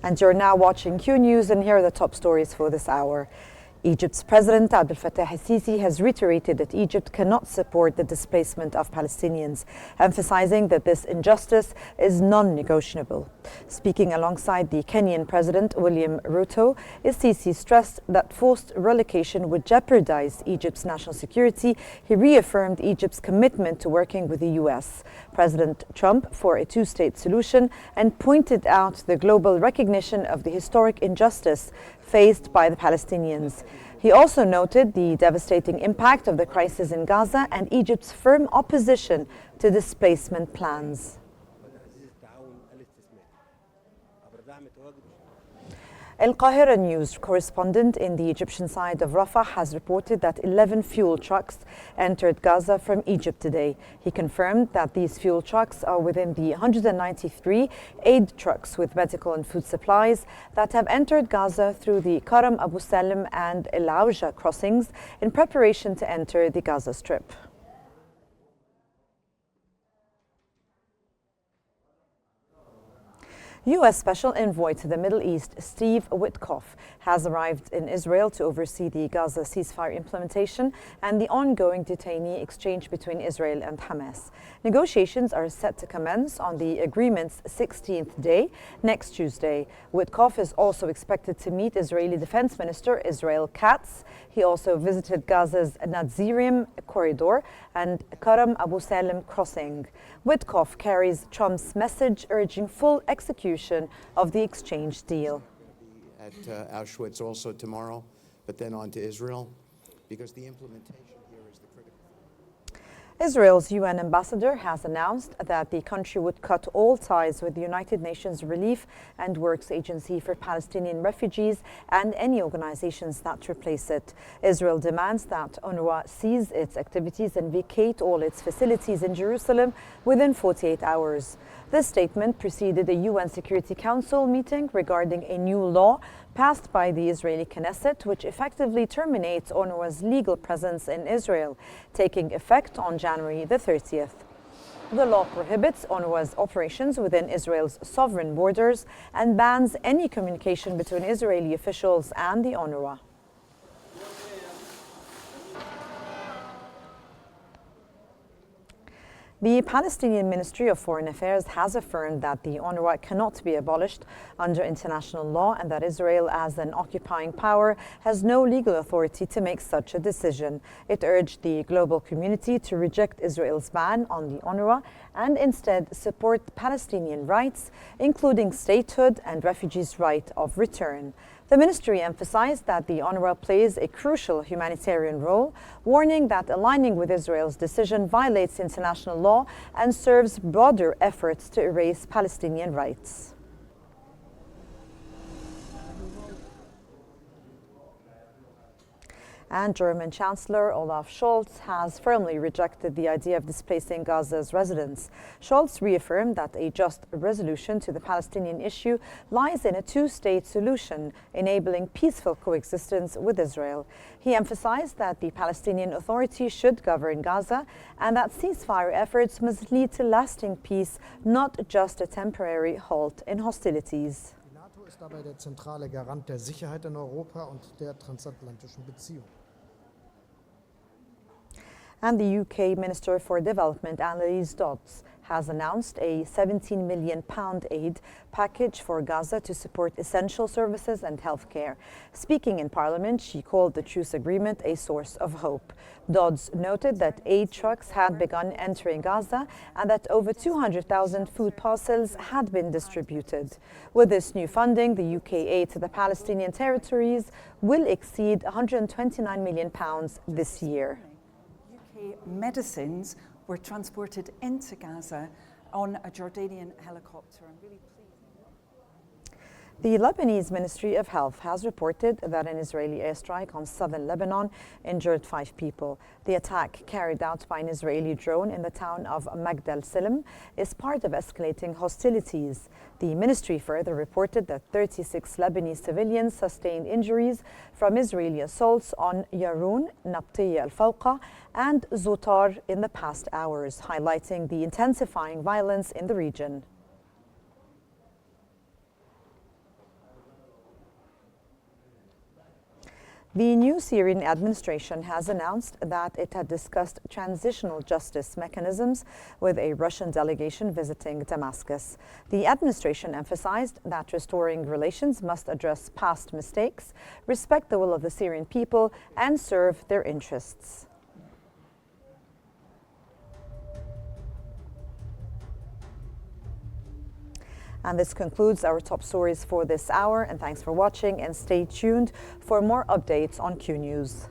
And you're now watching Q News, and here are the top stories for this hour. Egypt's President El-Sisi has reiterated that Egypt cannot support the displacement of Palestinians, emphasizing that this injustice is non-negotiable. Speaking alongside the Kenyan President William Ruto, El-Sisi stressed that forced relocation would jeopardize Egypt's national security. He reaffirmed Egypt's commitment to working with the US, President Trump, for a two-state solution, and pointed out the global recognition of the historic injustice faced by the Palestinians. He also noted the devastating impact of the crisis in Gaza and Egypt's firm opposition to displacement plans. Al-Qahira News correspondent in the Egyptian side of Rafah has reported that 11 fuel trucks entered Gaza from Egypt today. He confirmed that these fuel trucks are within the 193 aid trucks with medical and food supplies that have entered Gaza through the Karam Abu Salim and El Auja crossings in preparation to enter the Gaza Strip. U.S. Special Envoy to the Middle East, Steve Witkoff, has arrived in Israel to oversee the Gaza ceasefire implementation and the ongoing detainee exchange between Israel and Hamas. Negotiations are set to commence on the agreement's 16th day, next Tuesday. Witkoff is also expected to meet Israeli Defense Minister Israel Katz. He also visited Gaza's Nazirim corridor and Karam Abu Salim crossing. Witkoff carries Trump's message urging full execution of the exchange deal. At Auschwitz also tomorrow, but then on to Israel, because the implementation here is the critical. Israel's UN ambassador has announced that the country would cut all ties with the United Nations Relief and Works Agency for Palestinian Refugees and any organizations that replace it. Israel demands that UNRWA cease its activities and vacate all its facilities in Jerusalem within 48 hours. This statement preceded a UN Security Council meeting regarding a new law passed by the Israeli Knesset, which effectively terminates UNRWA's legal presence in Israel, taking effect on January the 30th. The law prohibits UNRWA's operations within Israel's sovereign borders and bans any communication between Israeli officials and the UNRWA. The Palestinian Ministry of Foreign Affairs has affirmed that the UNRWA cannot be abolished under international law and that Israel, as an occupying power, has no legal authority to make such a decision. It urged the global community to reject Israel's ban on the UNRWA and instead support Palestinian rights, including statehood and refugees' right of return. The ministry emphasized that the UNRWA plays a crucial humanitarian role, warning that aligning with Israel's decision violates international law and serves broader efforts to erase Palestinian rights. And German Chancellor Olaf Scholz has firmly rejected the idea of displacing Gaza's residents. Scholz reaffirmed that a just resolution to the Palestinian issue lies in a two-state solution, enabling peaceful coexistence with Israel. He emphasized that the Palestinian Authority should govern Gaza and that ceasefire efforts must lead to lasting peace, not just a temporary halt in hostilities. Die NATO ist dabei der zentrale Garant der Sicherheit in Europa und der transatlantischen Beziehungen. And the UK Minister for Development, Annelies Dodds, has announced a £17 million aid package for Gaza to support essential services and healthcare. Speaking in Parliament, she called the truce agreement a source of hope. Dodds noted that aid trucks had begun entering Gaza and that over 200,000 food parcels had been distributed. With this new funding, the UK aid to the Palestinian territories will exceed £129 million this year. Medicines were transported into Gaza on a Jordanian helicopter. I'm really pleased. The Lebanese Ministry of Health has reported that an Israeli airstrike on southern Lebanon injured 5 people. The attack, carried out by an Israeli drone in the town of Magdal Salim, is part of escalating hostilities. The ministry further reported that 36 Lebanese civilians sustained injuries from Israeli assaults on Yaroun, Nabtiya al-Fawqa, and Zotar in the past hours, highlighting the intensifying violence in the region. The new Syrian administration has announced that it had discussed transitional justice mechanisms with a Russian delegation visiting Damascus. The administration emphasized that restoring relations must address past mistakes, respect the will of the Syrian people, and serve their interests. And this concludes our top stories for this hour. And thanks for watching, and stay tuned for more updates on Q News.